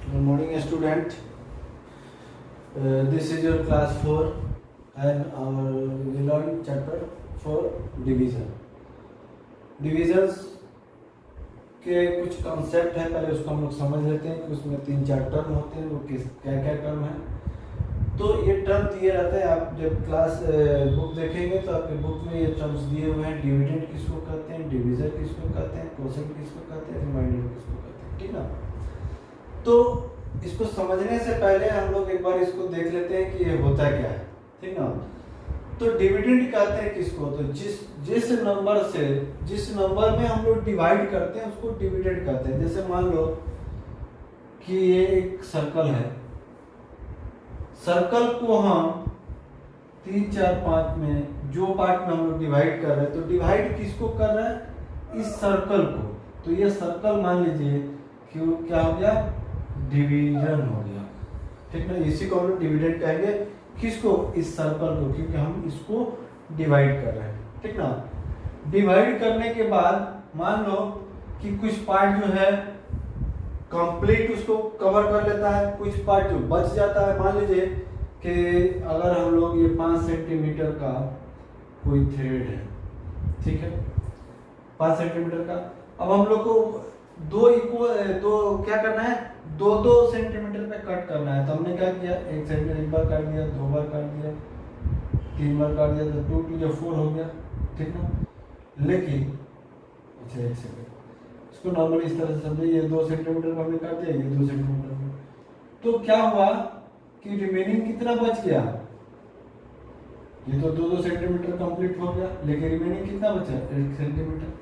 Good morning, student. This is your class 4 and we learn chapter 4 division. Divisions के कुछ concept है, पहले उसको हम लोग समझ लेते हैं कि उसमें 3-4 टर्म होते हैं, वो किस क्या क्या टर्म है। तो ये टर्म दिए रहते हैं, आप जब क्लास बुक देखेंगे तो आपके बुक में ये टर्म्स दिए हुए हैं। डिविडेंड किसको कहते हैं, डिवीजर किसको कहते हैं, कोसेंट किसको कहते हैं, रिमाइंडर किसको कहते हैं, ठीक ना। तो इसको समझने से पहले हम लोग एक बार इसको देख लेते हैं कि ये होता क्या है, ठीक ना। तो डिविडेंड कहते हैं किसको, तो जिस नंबर में हम लोग डिवाइड करते हैं उसको डिविडेंड कहते हैं। जैसे मान लो कि ये एक सर्कल है, सर्कल को हम 3, 4, 5 में जो पार्ट में हम लोग डिवाइड कर रहे हैं, तो डिवाइड किसको कर रहे हैं, इस सर्कल को। तो ये सर्कल मान लीजिए कि क्या हो गया, डिवीजन हो गया, ठीक ना। इसी को हम लोग डिविडेंड कहेंगे, किसको, इस सर्कल को, क्योंकि हम इसको डिवाइड कर रहे हैं, ठीक ना। डिवाइड करने के बाद मान लो कि कुछ पार्ट जो है कंप्लीट उसको कवर कर लेता है, कुछ पार्ट जो बच जाता है। मान लीजिए कि अगर हम लोग ये 5 सेंटीमीटर का कोई थ्रेड है, ठीक है, 5 सेंटीमीटर का। अब हम लोग को दो क्या करना है, 2-2 सेंटीमीटर पे कट करना है। तो हमने क्या किया, 1 सेंटीमीटर एक बार काट दिया, 2 बार काट दिया, 3 बार काट दिया, तो 2 2 4 हो गया, ठीक ना। लेकिन अच्छा 1 सेकंड, इसको नॉर्मली इस तरह से समझिए, ये 2 सेंटीमीटर को हमने काट दिया, ये 2 सेंटीमीटर में, तो क्या हुआ कि रिमेनिंग कितना बच गया, ये तो 2-2 सेंटीमीटर कंप्लीट हो गया, लेकिन रिमेनिंग कितना बचा, 1 सेंटीमीटर।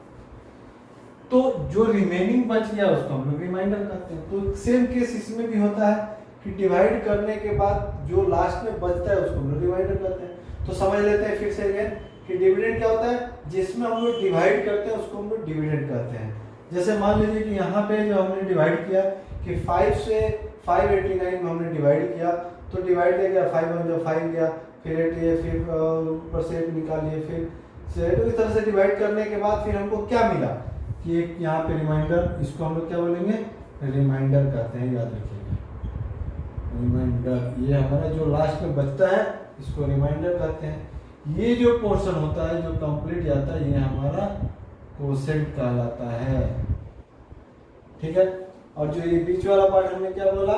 तो जो रिमेनिंग बच गया उसको हम लोग रिमाइंडर कहते हैं। तो सेम केस इसमें भी होता है कि डिवाइड करने के बाद जो लास्ट में बचता है उसको हम लोग रिमाइंडर कहते हैं। तो समझ लेते हैं फिर से अगेन कि डिविडेंड क्या होता है, जिसमें हम लोग डिवाइड करते हैं उसको हम लोग डिविडेंड कहते हैं। जैसे मान लीजिए कि यहाँ पे जो हमने डिवाइड किया कि 5 से 589 में हमने डिवाइड किया, तो डिवाइड किया गया 5 गया, फिर 88, फिर ऊपर से 8 निकालिए, फिर से इस तरह से डिवाइड करने के बाद फिर हमको क्या मिला कि एक यहाँ पे रिमाइंडर, इसको हम लोग क्या बोलेंगे, रिमाइंडर कहते हैं, याद रखिएगा रिमाइंडर। ये हमारा जो लास्ट में बचता है इसको रिमाइंडर कहते हैं। ये जो पोर्शन होता है जो कंप्लीट जाता है ये हमारा कोसेंट कहलाता है, ठीक है। और जो ये बीच वाला पार्ट हमने क्या बोला,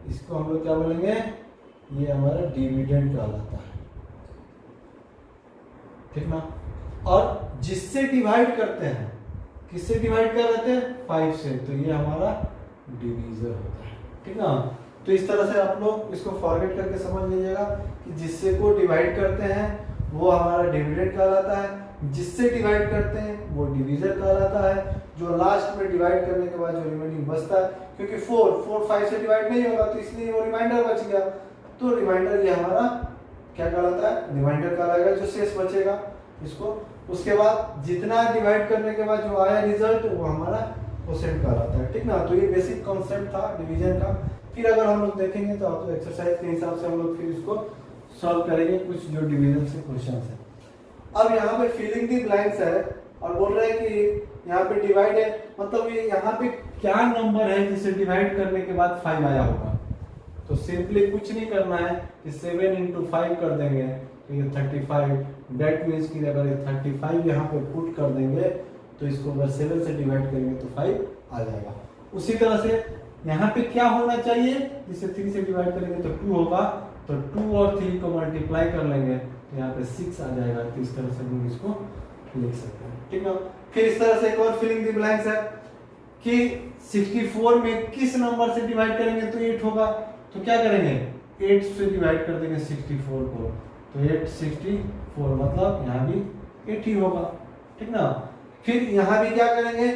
इसको हम लोग क्या बोलेंगे, ये हमारा डिविडेंड कहलाता है, ठीक ना। और जिससे डिवाइड करते हैं, किससे डिवाइड कर रहे थे, 5 से, तो ये हमारा डिवीजर होता है, ठीक ना। तो इस तरह से आप लोग इसको फॉरवर्ड करके समझ लीजिएगा कि जिससे को डिवाइड करते हैं वो हमारा डिविडेंड कहलाता है, जिससे डिवाइड करते हैं वो डिवीजर कहलाता है। जो लास्ट में डिवाइड करने के बाद जो रिमेनिंग बचता है, क्योंकि 4 5 से डिवाइड नहीं होगा तो इसलिए वो रिमाइंडर बच गया, तो रिमाइंडर ये हमारा क्या कहलाता है, रिमाइंडर कहलाएगा, जो शेष बचेगा इसको। उसके बाद जितना डिवाइड करने के बाद जो आया रिजल्ट वो हमारा कोसेंट कहलाता है, ठीक ना। तो ये बेसिक कॉन्सेप्ट था डिवीजन का। फिर अगर हम लोग देखेंगे तो आप एक्सरसाइज के हिसाब से हम लोग फिर इसको सॉल्व करेंगे, कुछ जो डिवीजन से क्वेश्चन है। अब यहाँ पे फिलिंग दी ब्लैंक्स है और बोल रहे हैं कि यहाँ पे डिवाइड है, मतलब ये यहाँ पे क्या नंबर है जिसे डिवाइड करने के बाद 5 आया होगा। तो सिंपली कुछ नहीं करना है कि 7 × 5 कर देंगे तो ये 35, डेट मीन्स कि अगर ये 35 यहाँ पे पुट कर देंगे तो इसको अगर 7 से डिवाइड करेंगे तो 5 आ जाएगा। उसी तरह से यहाँ पे क्या होना चाहिए, जिसे 3 से डिवाइड करेंगे तो 2 होगा, तो 2 और 3 को मल्टीप्लाई कर लेंगे तो यहाँ पे 6 आ जाएगा। तो इस तरह से हम इसको लिख सकते हैं, ठीक है। फिर इस तरह से एक और फिलिंग द ब्लैंक्स है कि 64 में किस नंबर से डिवाइड करेंगे तो 8 होगा, तो क्या करेंगे, 8 से डिवाइड कर देंगे 64 को, तो 8 64 मतलब यहाँ भी 8 ही होगा, ठीक ना। फिर यहाँ भी क्या करेंगे,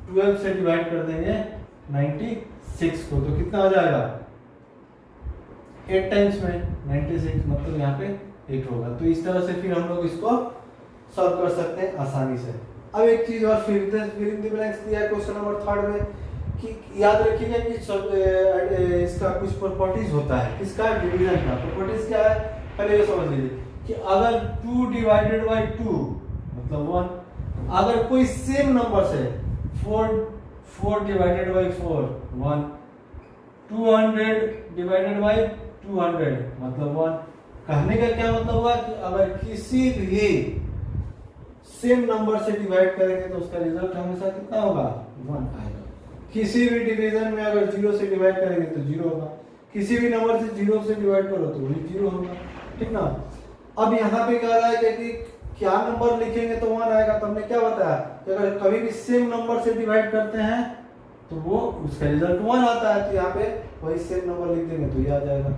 12 से डिवाइड कर देंगे 96 को, तो कितना हो जाएगा, 8 टाइम्स में 96 मतलब यहाँ पे 8 होगा। तो इस तरह से फिर हम लोग इसको सॉल्व कर सकते हैं आसानी से। अब एक चीज और फिलिंग द ब्लैंक्स दिया है क्वेश्चन नंबर 3 में कि याद रखिएगा कि इसका कुछ प्रॉपर्टीज होता है, किसका, डिवीजन का। प्रॉपर्टीज क्या है पहले ये समझ लीजिए कि अगर 2 डिवाइडेड बाय 2 मतलब 1, अगर कोई सेम नंबर से 4 डिवाइडेड बाय 4 1, 200 डिवाइडेड बाई 200 मतलब 1। कहने का क्या मतलब हुआ कि अगर किसी भी सेम नंबर से डिवाइड करेंगे तो उसका रिजल्ट हमेशा कितना होगा 1 आएगा। किसी भी डिवीजन में अगर 0 से डिवाइड करेंगे तो 0 होगा, किसी भी नंबर से 0 से डिवाइड करो तो वही 0 होगा, ठीक ना। अब यहाँ पे कह रहा है कि क्या नंबर लिखेंगे तो 1 आएगा। तो हमने क्या बताया कि अगर कभी भी सेम नंबर से डिवाइड करते हैं तो वो उसका रिजल्ट 1 आता है। तो यहाँ पे वही सेम नंबर लिख देंगे तो ये आ जाएगा,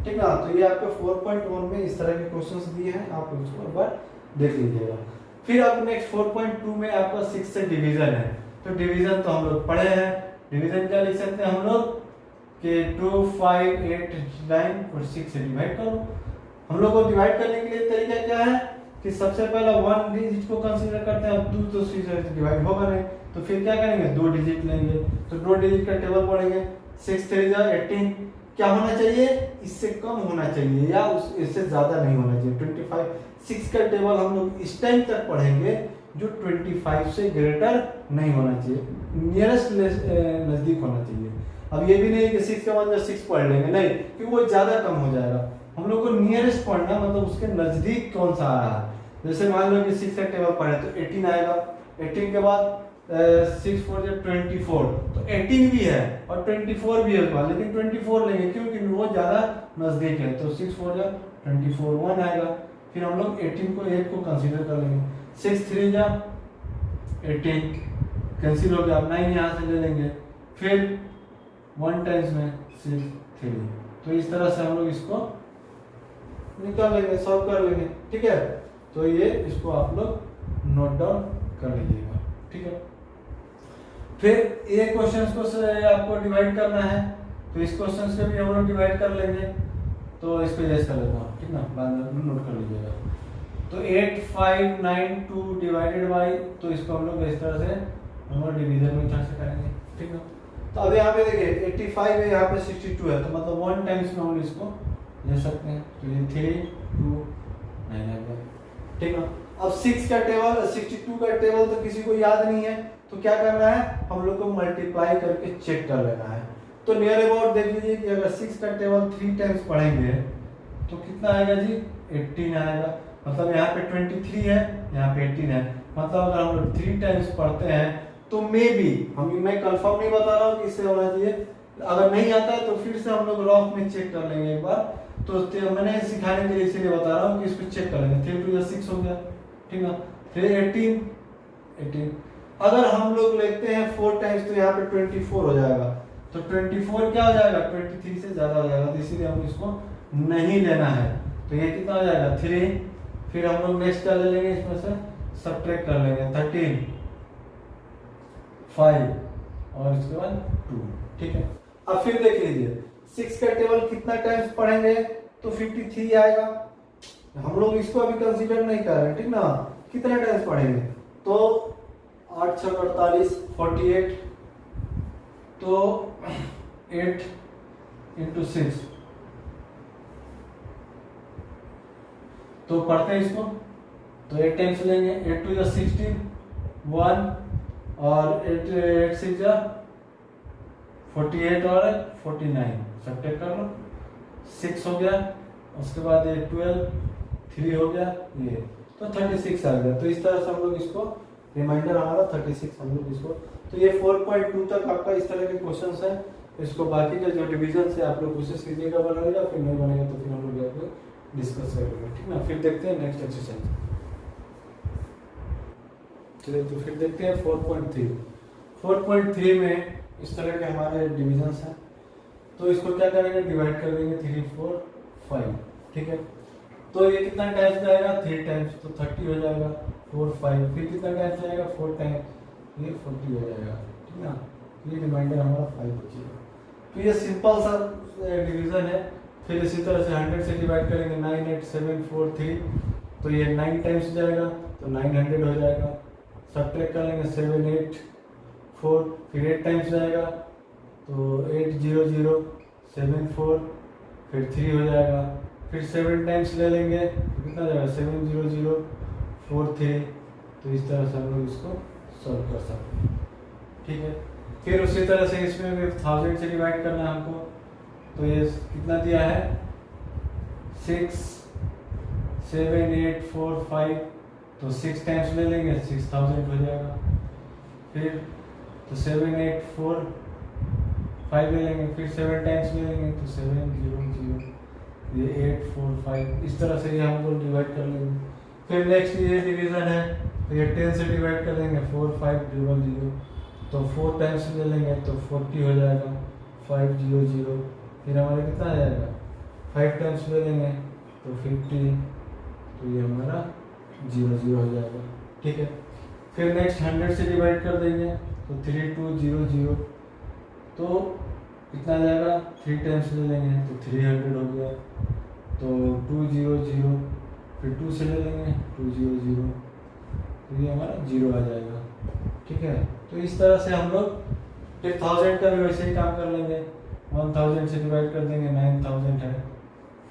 ठीक ना। तो ये आपके 4.1 में इस तरह के क्वेश्चंस दिए हैं, आप उसको एक बार देख लीजिएगा। फिर अब नेक्स्ट 4.2 में आपका 6 से डिवीजन है। तो डिवीजन तो हम लोग पढ़े हैं, डिवीजन क्या लिख सकते हैं हम लोग कि 2, 5, 8, 9 और 6 से डिवाइड करो। हम लोग को डिवाइड करने के लिए तरीका क्या है कि सबसे पहला 1 डिजिट को कंसीडर करते हैं। अब 2 तो 6 से डिवाइड होगा नहीं, तो फिर क्या करेंगे 2 डिजिट लेंगे। तो 2 डिजिट का टेबल पढ़ेंगे, 6 3 जा 18। क्या होना चाहिए, इससे कम होना चाहिए या इससे ज्यादा नहीं होना चाहिए 25। 6 का टेबल हम लोग इस टाइम तक पढ़ेंगे जो 25 से ग्रेटर नहीं होना चाहिए, नियरेस्ट नजदीक होना चाहिए। अब ये भी नहीं कि 6 का मतलब 6 पढ़ लेंगे, नहीं, क्योंकि वो ज्यादा कम हो जाएगा। हम लोग को नियरेस्ट पढ़ना मतलब उसके नजदीक कौन सा आ रहा है। जैसे मान लो कि 6 का टेबल पढ़े तो 18 आएगा, 18 के बाद 6 4 जा 24, तो 18 भी है और 24 भी है, लेकिन 24 लेंगे क्योंकि वो ज्यादा नजदीक है। तो 6 4 जा 24 1 आएगा। फिर हम लोग 18 को 8 को कंसीडर कर लेंगे, 6 3 जा 18 कैंसिल हो गया, 9 यहाँ से ले लेंगे, फिर 1 टाइम्स में 6 3। तो इस तरह से हम लोग इसको निकाल लेंगे, सॉल्व कर लेंगे, ठीक है। तो ये इसको आप लोग नोट डाउन कर लीजिएगा, ठीक है। फिर ये क्वेश्चंस को आपको डिवाइड करना है, तो इस क्वेश्चंस को भी हम लोग डिवाइड कर लेंगे। तो इस पे जैसे कर लेता हूँ, ठीक ना, बाद में नोट कर लीजिएगा। तो 8 5 9 2 डिवाइडेड बाई, तो इसको हम लोग इस तरह से हम लोग डिवीजन में से करेंगे, ठीक ना। तो अब यहाँ पे देखिए 85 है, यहाँ पे 62 है, तो मतलब 1 टाइम्स में हम इसको ले सकते हैं। तो ये 3 2 9 आएगा, ठीक ना। अब 6 का टेबल 62 का टेबल तो किसी को याद नहीं है, तो क्या करना है हम लोग को मल्टीप्लाई करके चेक कर लेना है। तो नियर अबाउट देख लीजिए कि अगर 6 का टेबल 3 टाइम्स पढ़ेंगे तो कितना आएगा जी 18 आएगा। मतलब यहाँ पे 23 है, यहाँ पे 18 है, मतलब अगर हम लोग 3 टाइम्स पढ़ते हैं तो मे बी मैं कंफर्म नहीं बता रहा हूँ कि इससे होना चाहिए, अगर नहीं आता है तो फिर से हम लोग रफ में चेक कर लेंगे एक बार। तो मैंने सिखाने के लिए इसीलिए बता रहा हूँ कि इसको चेक कर लेंगे। 3 2 6 हो गया, ठीक है। फिर 18 अगर हम लोग लेते हैं 4 टाइम्स तो यहाँ पे 24 हो जाएगा। तो 24 क्या हो जाएगा 23 से ज्यादा हो जाएगा, तो इसीलिए हम इसको नहीं लेना है। तो ये कितना हो जाएगा 3। फिर हम लोग नेक्स्ट क्या ले लेंगे, इसमें से सब्ट्रैक्ट कर लेंगे 13 5 और इसके बाद 2, ठीक है। अब फिर देख लीजिए 6 का टेबल कितना टाइम्स पढ़ेंगे तो 53 आएगा। हम लोग इसको अभी कंसीडर नहीं कर रहे, ठीक ना। कितना टाइम्स पढ़ेंगे तो 8 6 48 48, तो 8 into 6, तो पढ़ते हैं इसको। तो 8 टाइम्स लेंगे, 8 2 जा 16 1 और 8 6 जा 48 और 49 सब्ट्रैक्ट कर लो, 6 हो गया। उसके बाद ये 12 3 हो गया, ये तो 36 आ गया। तो इस तरह से हम लोग इसको रिमाइंडर हमारा 36 हम लोग इसको। तो ये 4.2 तक आपका इस तरह के क्वेश्चंस हैं। इसको बाकी का जो डिवीजन से आप लोग कोशिश कीजिएगा बनाएगा, फिर नहीं बनेगा तो फिर हम लोग यहाँ पे डिस्कस करेंगे, ठीक ना। फिर देखते हैं नेक्स्ट एक्सरसाइज। चलिए तो फिर देखते हैं 4.3। 4.3 में इस तरह के हमारे डिविजन्स हैं। तो इसको क्या करेंगे डिवाइड कर देंगे 3 4 5, ठीक है। तो ये कितना टाइम्स जाएगा 3 टाइम्स, तो 30 हो जाएगा 4 5। फिर कितना टाइम्स जाएगा 4 टाइम्स, ये 40 हो जाएगा, ठीक ना। ये रिमाइंडर हमारा 5 बचेगा। तो ये सिंपल सा डिवीजन है। फिर इसी तरह से 100 से डिवाइड करेंगे 9 8 7 4 3, तो ये 9 टाइम्स जाएगा तो 900 हो जाएगा। सब्ट्रैक्ट कर लेंगे 7 8 4, फिर 8 टाइम्स जाएगा तो 8 0 0 7 4, फिर 3 हो जाएगा। फिर 7 टाइम्स ले लेंगे तो कितना जाएगा 7 0 0 4 3। तो इस तरह से हम लोग इसको सॉल्व कर सकते हैं, ठीक है। फिर उसी तरह से इसमें भी 1000 से डिवाइड करना है हमको, तो ये कितना दिया है 6 7 8 4 5, तो 6 टाइम्स ले लेंगे 6000 हो जाएगा। फिर तो 7 8 4 5 ले लेंगे, फिर 7 टाइम्स ले लेंगे तो 7 0 0, ये 8 4 5, इस तरह से ये हम लोग डिवाइड कर लेंगे। फिर नेक्स्ट ये डिवीजन है, तो ये 10 से डिवाइड कर लेंगे 4 5 0 0, तो 4 टाइम्स ले लेंगे तो 40 हो जाएगा 5 0 0, फिर हमारा कितना आ जाएगा 5 टाइम्स ले लेंगे तो 50, तो ये हमारा 0 0 हो जाएगा। ठीक है, फिर नेक्स्ट 100 से डिवाइड कर देंगे तो 3 2 0 0, तो कितना आ जाएगा 3 टाइम्स ले लेंगे तो 300 हो गया, तो 2 0 0, फिर 2 से ले लेंगे 2 0 0, तो ये हमारा 0 आ जाएगा। ठीक है, तो इस तरह से हम लोग फिर 1000 का भी वैसे ही काम कर लेंगे, 1000 से डिवाइड कर देंगे 9000 है,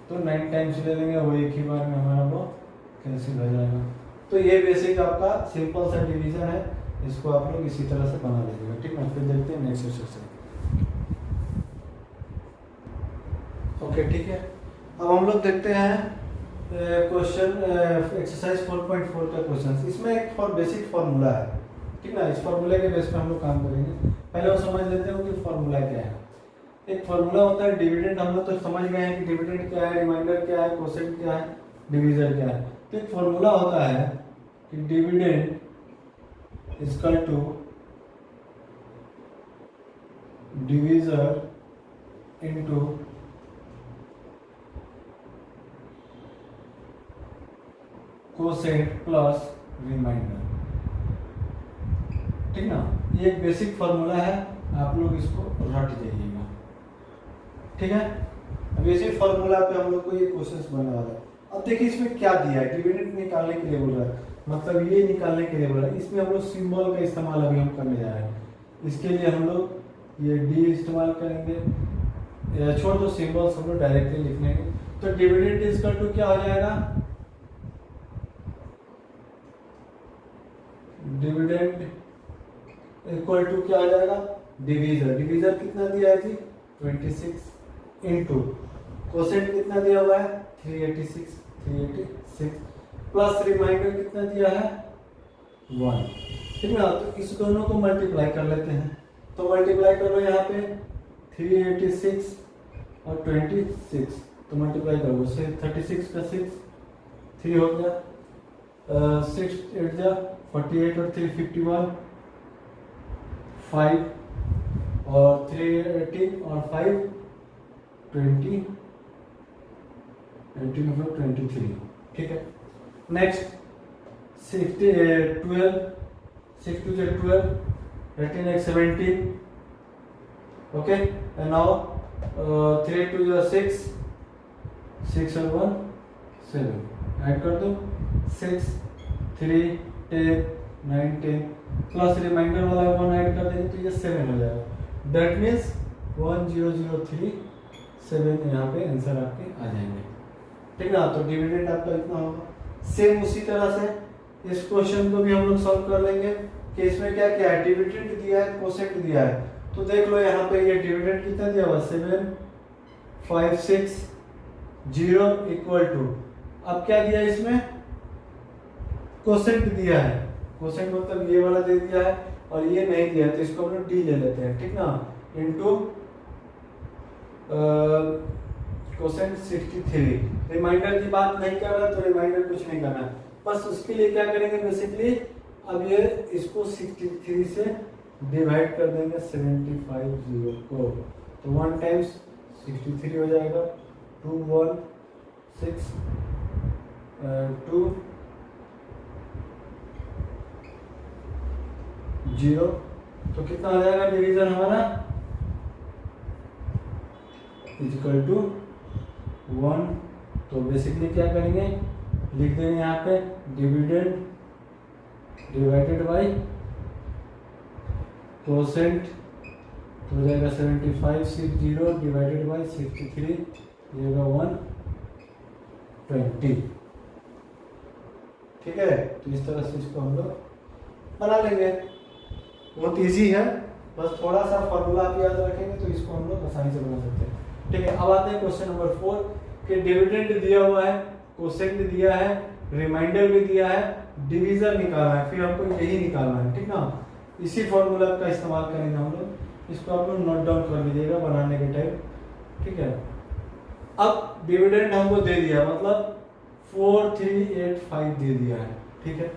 तो 9 टाइम्स ले लेंगे, वो एक ही बार में हमारा वो कैंसिल हो जाएगा। तो ये बेसिक आपका सिंपल सा डिवीजन है, इसको आप लोग इसी तरह से बना लीजिएगा। ठीक है, फिर देखते हैं नेक्स्ट एक्सरसाइज। ओके ठीक है, अब हम लोग देखते हैं क्वेश्चन एक्सरसाइज 4.4 का क्वेश्चन। इसमें एक बेसिक फार्मूला है, ठीक ना, इस फार्मूले के बेस पे हम लोग काम करेंगे। पहले वो समझ लेते हैं कि फार्मूला क्या है। एक फार्मूला होता है डिविडेंड, हम लोग तो समझ गए हैं कि डिविडेंड क्या है, रिमाइंडर क्या है, कोसेंट क्या है, डिवीजर क्या है। तो एक फार्मूला होता है कि dividend equal to divisor into quotient plus remainder. ठीक ना, ये एक बेसिक फार्मूला है, आप लोग इसको रट जाइएगा। ठीक है, अब इसी फार्मूला पे हम लोग को ये क्वेश्चंस बनने वाला है। अब देखिए इसमें क्या दिया है, डिविडेंड निकालने के लिए बोल रहा है, मतलब ये निकालने के लिए बोल रहा है। इसमें हम लोग सिंबल का इस्तेमाल अभी हम करने जा रहे हैं। इसके लिए हम लोग ये डी इस्तेमाल करेंगे, छोड़ दो सिंबल्स, हम लोग डायरेक्टली लिख लेंगे। तो डिविडेंड इक्वल टू क्या हो जाएगा, डिविडेंड इक्वल टू क्या हो जाएगा डिवीजर। डिवीजर कितना दिया है जी 26, इनटू कोसेंट कितना दिया हुआ है 386 प्लस रिमाइंडर कितना दिया है 1। ठीक ना, तो इस दोनों को मल्टीप्लाई कर लेते हैं। तो मल्टीप्लाई करो यहाँ पे 386 और 26, तो मल्टीप्लाई करो, 36 का 6 3 हो गया, 6 8 जा 48 और 3 51, 5 और 3 18 और 5 20, 18 मतलब 23। ठीक है, नेक्स्ट 12, 6 2 12, 18 एक 17। ओके, एंड नाउ 3 2 6, 6 और 1 7, ऐड कर दो 6 3 10 9 10 प्लस रिमाइंडर वाला 1 ऐड कर देंगे तो ये 7 हो जाएगा। दैट मीन्स 1003 यहाँ पे आंसर आपके आ जाएंगे। ठीक ना, तो डिविडेंड आपका इतना होगा। सेम उसी तरह से इस क्वेश्चन को भी हम लोग सॉल्व कर लेंगे कि इसमें क्या क्या है, डिविडेंड दिया है, कोसेंट दिया है। तो देख लो यहाँ पे ये डिविडेंड कितना दिया हुआ 7 5 6 0 इक्वल टू, अब क्या दिया इसमें कोसेंट दिया है। कोसेंट मतलब ये वाला दे दिया है और ये नहीं दिया है, तो इसको हम लोग डी ले लेते हैं। ठीक ना, इनटू कोसेंट 63। रिमाइंडर की बात नहीं कर रहा तो रिमाइंडर कुछ नहीं करना, बस उसके लिए क्या करेंगे बेसिकली, अब ये इसको 63 से डिवाइड कर देंगे 75 0 को, तो 1 टाइम्स 63 हो जाएगा, 2 1 6 2 0, तो कितना हो जाएगा डिवीजन हमारा इक्वल टू 1। तो बेसिकली क्या करेंगे, लिख देंगे यहाँ पे डिविडेंड डिवाइडेड बाई कोसेंट, तो हो जाएगा 75 60 डिवाइडेड बाई 63, ये होगा 120। ठीक है, तो इस तरह से इसको हम लोग बना लेंगे, बहुत इजी है, बस थोड़ा सा फॉर्मूला आप याद रखेंगे तो इसको हम लोग आसानी से बना सकते हैं। ठीक है, अब आते हैं क्वेश्चन नंबर 4 कि डिविडेंड दिया हुआ है, कोसेंट दिया है, रिमाइंडर भी दिया है, डिवीजन निकालना है, फिर हमको यही निकालना है। ठीक ना, इसी फॉर्मूला का इस्तेमाल करेंगे हम लोग। इसको आप लोग नोट डाउन कर लीजिएगा बनाने के टाइम। ठीक है, अब डिविडेंड हमको दे दिया, मतलब 4385 दे दिया है। ठीक है,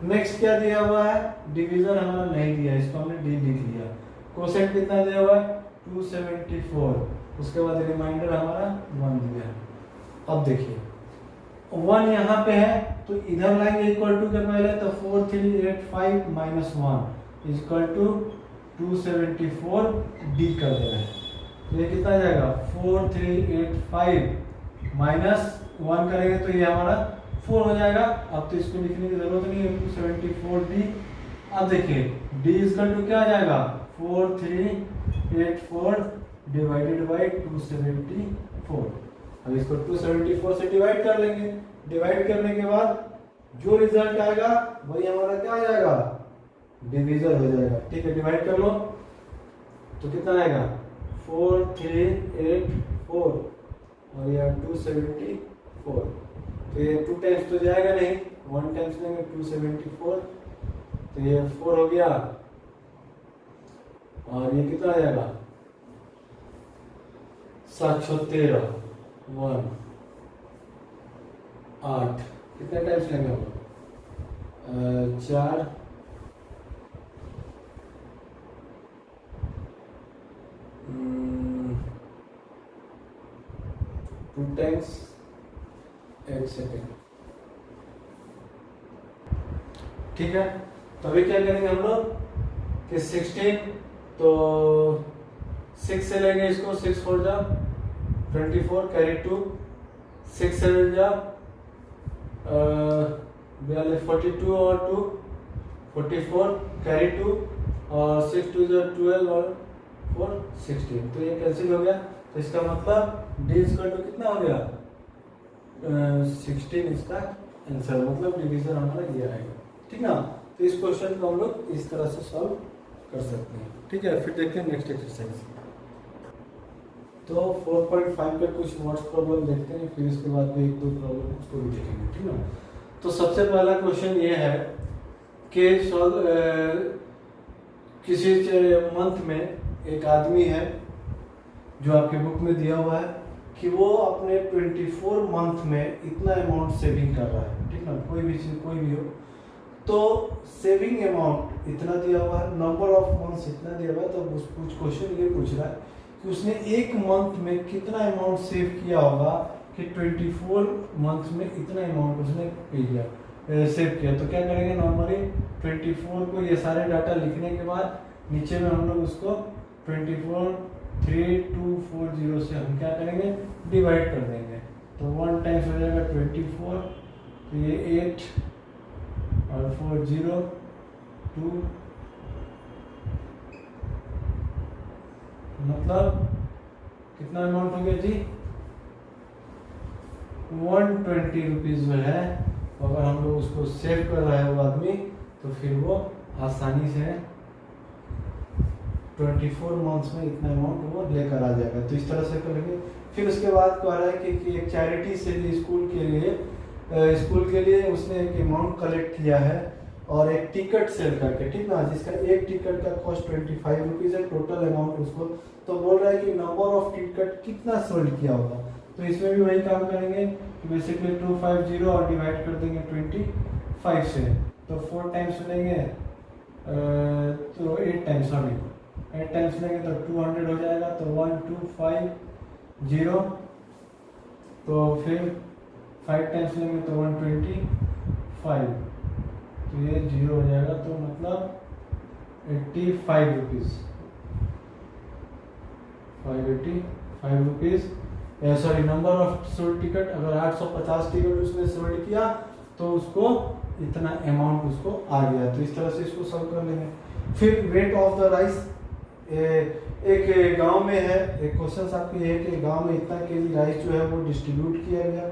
नेक्स्ट क्या दिया हुआ है, डिवीजन हमारा नहीं दिया, इसको हमने डी लिख लिया। कोसेंट कितना दिया हुआ है 274, उसके बाद रिमाइंडर हमारा 1 दिया है। अब देखिए 1 यहाँ पे है तो इधर लाएंगे इक्वल टू के पहले, तो 4385 माइनस 1 इक्वल टू 274 डी कर देना है। तो ये कितना आ जाएगा 4385 माइनस 1 करेंगे तो ये हमारा 4 हो जाएगा। अब तो इसको लिखने की जरूरत नहीं है, 274 डी। अब देखिए डी इक्वल टू क्या आ जाएगा 4384 डिवाइडेड बाय 274। अब इसको 274 से डिवाइड कर लेंगे। डिवाइड करने के बाद जो रिजल्ट आएगा वही हमारा क्या आ जाएगा, डिवीजन हो जाएगा। ठीक है, डिवाइड कर लो तो कितना आएगा 4384 और यह 274। तो ये 2 टाइम्स तो जाएगा नहीं, 1 टाइम्स लेंगे 274, तो ये 4 हो गया और ये कितना आ जाएगा 713 1 8। कितने टाइम्स लेंगे हम 4 2 टाइम्स 1 सेकेंड। ठीक है, तो अभी क्या करेंगे हम लोग कि 16, तो 6 से लेंगे इसको, 6 4 जा 24 कैरी 2, 6 7 जा 42 और 2 44 कैरी 2 और 6 2 जा 12 और 4 16। तो ये कैंसिल हो गया, तो इसका मतलब डी इक्वल टू कितना हो गया 16 इसका आंसर, मतलब डिवीजन हमारा ये आएगा। ठीक ना, तो इस क्वेश्चन को हम लोग इस तरह से सॉल्व कर सकते हैं। ठीक है, फिर देखते हैं नेक्स्ट एक्सरसाइज। तो 4.5 पे कुछ वर्ड्स प्रॉब्लम देखते हैं, फिर इसके बाद भी 1-2 प्रॉब्लम उसको भी देखेंगे। ठीक ना, तो सबसे पहला क्वेश्चन ये है कि किसी मंथ में एक आदमी है जो आपके बुक में दिया हुआ है कि वो अपने 24 मंथ में इतना अमाउंट सेविंग कर रहा है। ठीक ना, कोई भी चीज कोई भी हो, तो सेविंग अमाउंट इतना दिया हुआ है, नंबर ऑफ मंथ्स इतना दिया हुआ है। तो कुछ क्वेश्चन ये पूछ रहा है कि उसने एक मंथ में कितना अमाउंट सेव किया होगा कि 24 मंथ में इतना अमाउंट उसने पे किया सेव किया। तो क्या करेंगे, नॉर्मली 24 को ये सारे डाटा लिखने के बाद नीचे में हम लोग उसको 24 3240 से हम क्या करेंगे डिवाइड कर देंगे। तो 1 टाइम्स हो जाएगा 24, तो ये 8 और 4 0 2, मतलब कितना अमाउंट हो गया जी 120 रुपीज जो है। अगर हम लोग उसको सेव कर रहा है वो आदमी, तो फिर वो आसानी से 24 मंथ्स में इतना अमाउंट वो लेकर आ जाएगा। तो इस तरह से करेंगे। फिर उसके बाद कह रहा है कि एक चैरिटी से भी स्कूल के लिए उसने एक अमाउंट कलेक्ट किया है और एक टिकट सेल करके, ठीक ना, जिसका एक टिकट का कॉस्ट 25 रुपीज है, टोटल अमाउंट उसको। तो बोल रहा है कि नंबर ऑफ टिकट कितना सोल्ड किया होगा। तो इसमें भी वही काम करेंगे, बेसिकली 250 और डिवाइड कर देंगे 25 से। तो 4 टाइम्स लेंगे तो 8 टाइम्स, सॉरी 8 टाइम्स लेंगे तो 200 हो जाएगा। तो 1250, तो फिर 5 टाइम्स लेंगे तो 125, तो ये 0 हो जाएगा। तो मतलब 85 rupees, 585 rupees, sorry number of sold ticket. अगर 850 टिकट उसने सोल्ड किया तो उसको इतना अमाउंट उसको आ गया। तो इस तरह से इसको सॉल्व कर लेंगे। फिर वेट ऑफ द राइस, एक गांव में है, एक क्वेश्चन आपके है कि गांव में इतना केजी राइस जो है वो डिस्ट्रीब्यूट किया गया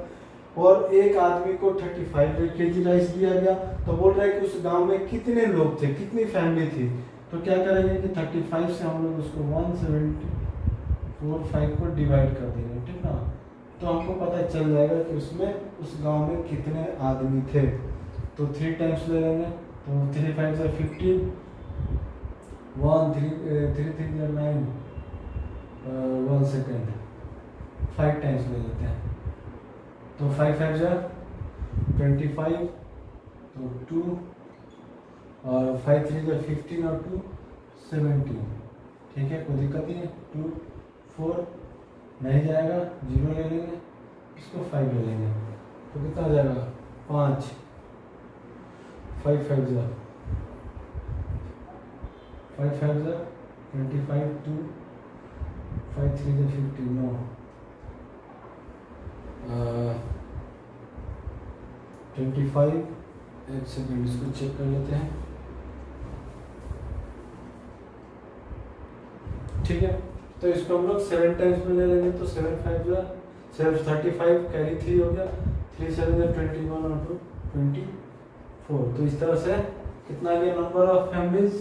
और एक आदमी को 35 केजी राइस दिया गया। तो बोल रहा है कि उस गांव में कितने लोग थे, कितनी फैमिली थी तो क्या करेंगे कि 35 से हम लोग उसको 174.5 को डिवाइड कर देंगे, ठीक ना। तो हमको पता चल जाएगा कि उसमें उस गांव में कितने आदमी थे। तो 3 टाइम्स ले लेंगे, तो 3 5 से 15, 1 3 3 3 9, 1 सेकेंड, 5 टाइम्स ले लेते हैं। तो 5 5 जा 25, तो 2, और 5 3 जा 15 और 2 17, ठीक है, कोई दिक्कत नहीं है। 2 4 नहीं जाएगा, 0 ले लेंगे, इसको 5 ले लेंगे, तो कितना आ जाएगा 5, 5 5 जा 5 5 जा 25, 2 5 3 जा 15, नो 25, एक सेकेंड इसको चेक कर लेते हैं, ठीक है। तो इसको हम लोग 7 टाइम्स में ले लेंगे, तो 7 5 जो 35 कैरी 3 हो गया, 3 7 जो 21 और 2 24। तो इस तरह से कितना आ गया नंबर ऑफ फैमिलीज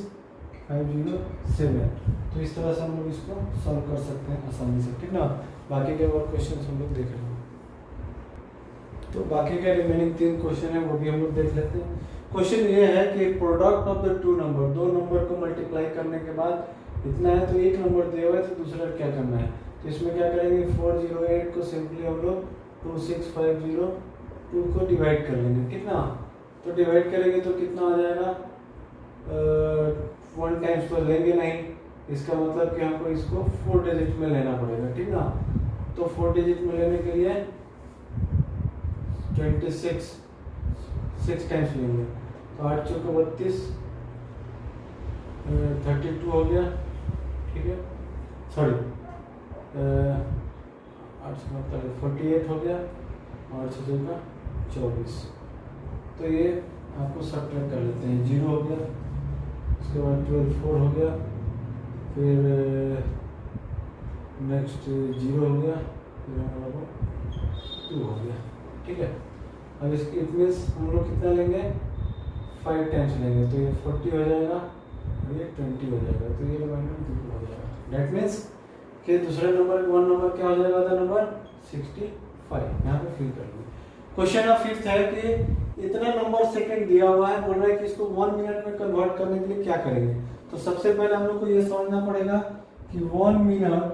507। तो इस तरह से हम लोग इसको सॉल्व कर सकते हैं आसानी से, ठीक ना। बाकी के और क्वेश्चन हम लोग देख लेंगे। तो बाकी के रिमेनिंग 3 क्वेश्चन है वो भी हम लोग देख लेते हैं। क्वेश्चन ये है कि product of the 2 number, 2 number को मल्टीप्लाई करने के बाद इतना है, तो एक नंबर दिया हुआ है, तो दूसरा क्या करना है। तो इसमें क्या करेंगे, 408 को सिंपली हम लोग 26502 को डिवाइड कर लेंगे, कितना। तो डिवाइड करेंगे तो कितना आ जाएगा, 1 टाइम्स तो लेंगे नहीं, इसका मतलब कि हमको इसको 4 डिजिट में लेना पड़ेगा, ठीक ना। तो 4 डिजिट में लेने के लिए 26 6 टाइम्स लेंगे, तो 8 चौक 32, 32 हो गया, ठीक है, सॉरी 8 48 हो गया, और 6 चौका 24। तो ये आपको सब्ट्रैक्ट कर लेते हैं, 0 हो गया, उसके बाद 12 4 हो गया, फिर नेक्स्ट 0 हो गया, फिर 2 हो गया, ठीक है। अब इसकी इट मीन्स हम लोग कितना लेंगे, 5 टाइम्स लेंगे, तो ये 40 हो जाएगा, ये 20 हो जाएगा, तो ये रिमाइंडर 2 हो जाएगा। दैट मीन्स कि दूसरे नंबर 1 नंबर क्या हो जाएगा, अदर नंबर 65, यहाँ पे फिल कर लूँगा। क्वेश्चन ऑफ 5th है कि इतना नंबर सेकंड दिया हुआ है, बोल रहा है कि इसको 1 मिनट में कन्वर्ट करने के लिए क्या करेंगे। तो सबसे पहले हम लोग को ये समझना पड़ेगा कि 1 minute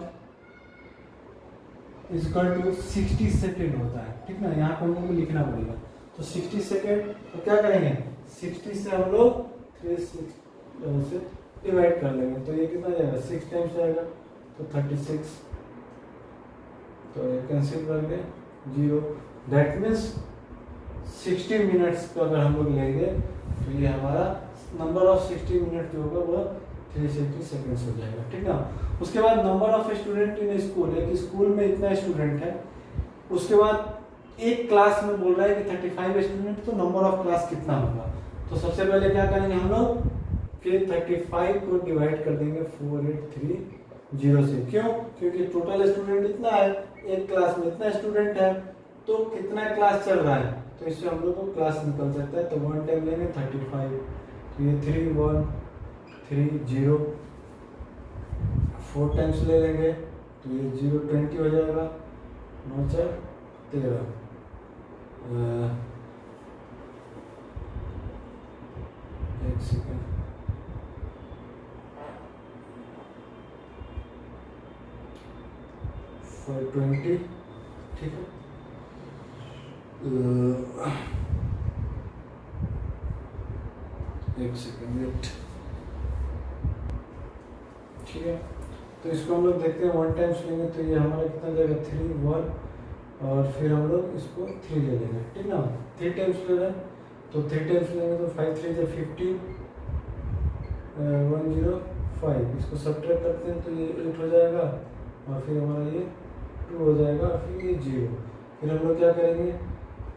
is equal to 60 second होता है, ठीक ना। यहाँ पर हम लोग को लिखना पड़ेगा, तो 60 सेकेंड, तो क्या करेंगे, 60 से हम लोग 3 6 से डिवाइड कर लेंगे, तो ये कितना जाएगा, 6 टाइम्स जाएगा, तो 36, तो ये कैंसिल करके 0। दैट मीन्स 60 मिनट्स का अगर हम लोग लेंगे तो ये हमारा नंबर ऑफ 60 मिनट जो होगा वो 360 सेकेंड्स हो जाएगा, ठीक ना। उसके बाद number of student in school है कि स्कूल में इतना स्टूडेंट है, उसके बाद एक क्लास में बोल रहा है कि 35 स्टूडेंट, तो नंबर ऑफ क्लास कितना होगा। तो सबसे पहले क्या करेंगे हम लोग कि 35 को डिवाइड कर देंगे 4830 से, क्यों, क्योंकि टोटल स्टूडेंट इतना है, एक क्लास में इतना स्टूडेंट है, तो कितना क्लास चल रहा है, तो इससे हम लोग को क्लास निकल सकता है। तो 1 टाइम लेंगे 35, तो ये 3 1 3 0, 4 टाइम्स ले लेंगे, तो ये 0 20 हो जाएगा, 9 4 13, एक सेकेंड, 520, ठीक है। एक सेकेंड वेट, ठीक है। तो इसको हम लोग देखते हैं, 1 टाइम्स लेंगे तो ये हमारा कितना जाएगा 3 1, और फिर हम लोग इसको 3 ले लेंगे, ठीक ना। 3 टाइम्स ले रहे हैं, तो 3 टाइम्स लेंगे तो 5 3 से 15, 105, इसको सब्ट्रैक्ट करते हैं तो ये 8 हो जाएगा, और फिर हमारा ये 2 हो जाएगा, फिर ये 0। फिर हम लोग क्या करेंगे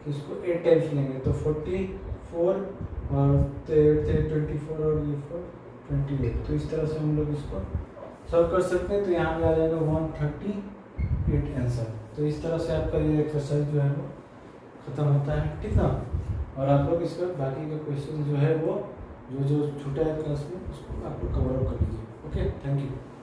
कि इसको 8 टाइम्स लेंगे, तो 44 और 24 और ये 4 28। तो इस तरह से हम लोग इसको सॉल्व कर सकते हैं। तो यहाँ पे आ जाएगा 138 आंसर। तो इस तरह से आपका ये एक्सरसाइज जो है वो खत्म होता है, ठीक ना। और आप लोग इसका बाकी का क्वेश्चन जो है वो जो जो छूटा है क्लास में उसको आप लोग कवर अप कर लीजिए। Okay, thank you.